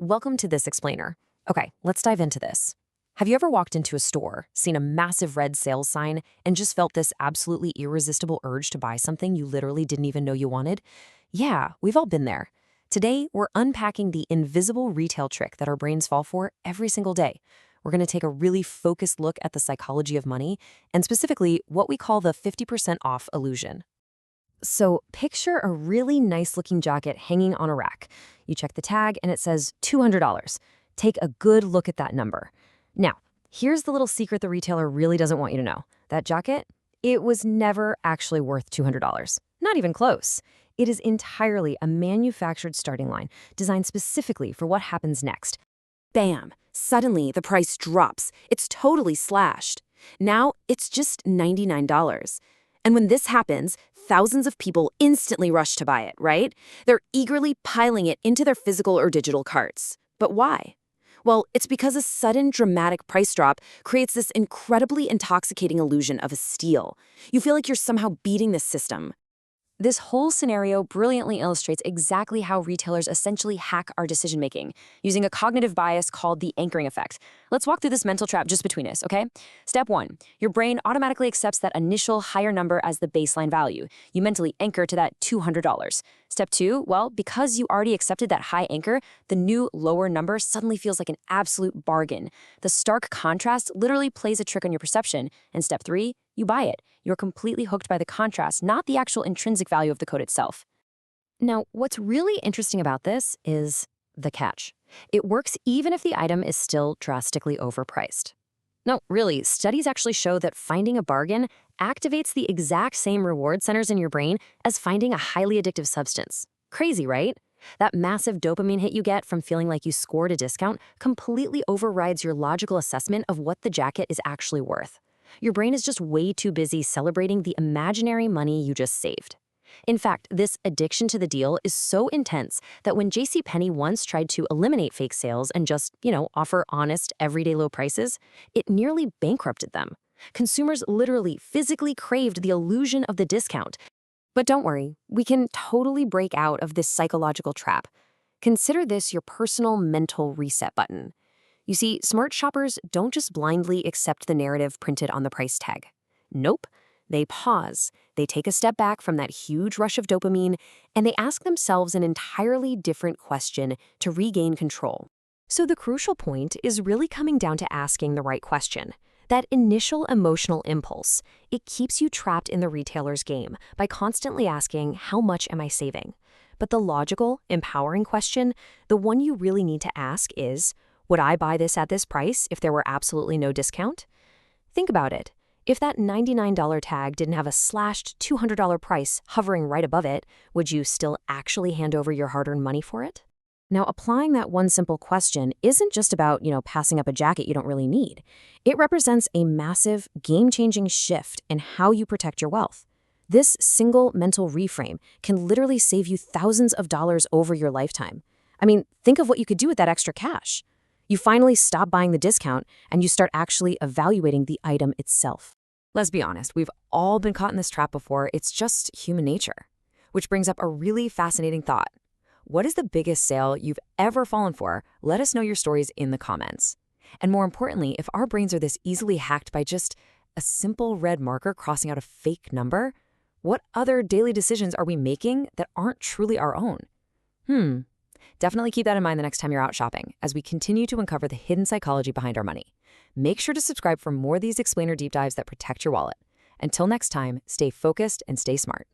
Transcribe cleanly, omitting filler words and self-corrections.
welcome to This Explainer. Okay, let's dive into this. Have you ever walked into a store, seen a massive red sales sign, and just felt this absolutely irresistible urge to buy something you literally didn't even know you wanted? Yeah, we've all been there. Today, we're unpacking the invisible retail trick that our brains fall for every single day. We're going to take a really focused look at the psychology of money, and specifically what we call the 50% off illusion. So picture a really nice-looking jacket hanging on a rack. You check the tag and it says $200. Take a good look at that number. Now, here's the little secret the retailer really doesn't want you to know. That jacket, it was never actually worth $200. Not even close. It is entirely a manufactured starting line designed specifically for what happens next. Bam! Suddenly, the price drops. It's totally slashed. Now, it's just $99. And when this happens, thousands of people instantly rush to buy it, right? They're eagerly piling it into their physical or digital carts. But why? Well, it's because a sudden dramatic price drop creates this incredibly intoxicating illusion of a steal. You feel like you're somehow beating the system. This whole scenario brilliantly illustrates exactly how retailers essentially hack our decision-making, using a cognitive bias called the anchoring effect. Let's walk through this mental trap just between us, okay? Step 1, your brain automatically accepts that initial higher number as the baseline value. You mentally anchor to that $200. Step 2, well, because you already accepted that high anchor, the new lower number suddenly feels like an absolute bargain. The stark contrast literally plays a trick on your perception. And step 3, you buy it. You're completely hooked by the contrast, not the actual intrinsic value of the code itself. Now, what's really interesting about this is the catch. It works even if the item is still drastically overpriced. No, really, studies actually show that finding a bargain activates the exact same reward centers in your brain as finding a highly addictive substance. Crazy, right? That massive dopamine hit you get from feeling like you scored a discount completely overrides your logical assessment of what the jacket is actually worth. Your brain is just way too busy celebrating the imaginary money you just saved. In fact, this addiction to the deal is so intense that when JCPenney once tried to eliminate fake sales and just, offer honest, everyday low prices, it nearly bankrupted them. Consumers literally physically craved the illusion of the discount. But don't worry, we can totally break out of this psychological trap. Consider this your personal mental reset button. You see, smart shoppers don't just blindly accept the narrative printed on the price tag. Nope. They pause, they take a step back from that huge rush of dopamine, and they ask themselves an entirely different question to regain control. So the crucial point is really coming down to asking the right question. That initial emotional impulse, it keeps you trapped in the retailer's game by constantly asking, how much am I saving? But the logical, empowering question, the one you really need to ask is, would I buy this at this price if there were absolutely no discount? Think about it. If that $99 tag didn't have a slashed $200 price hovering right above it, would you still actually hand over your hard-earned money for it? Now, applying that one simple question isn't just about, passing up a jacket you don't really need. It represents a massive, game-changing shift in how you protect your wealth. This single mental reframe can literally save you thousands of dollars over your lifetime. I mean, think of what you could do with that extra cash. You finally stop buying the discount and you start actually evaluating the item itself. Let's be honest, we've all been caught in this trap before. It's just human nature. Which brings up a really fascinating thought. What is the biggest sale you've ever fallen for? Let us know your stories in the comments. And more importantly, if our brains are this easily hacked by just a simple red marker crossing out a fake number, what other daily decisions are we making that aren't truly our own? Definitely keep that in mind the next time you're out shopping, as we continue to uncover the hidden psychology behind our money. Make sure to subscribe for more of these explainer deep dives that protect your wallet. Until next time, stay focused and stay smart.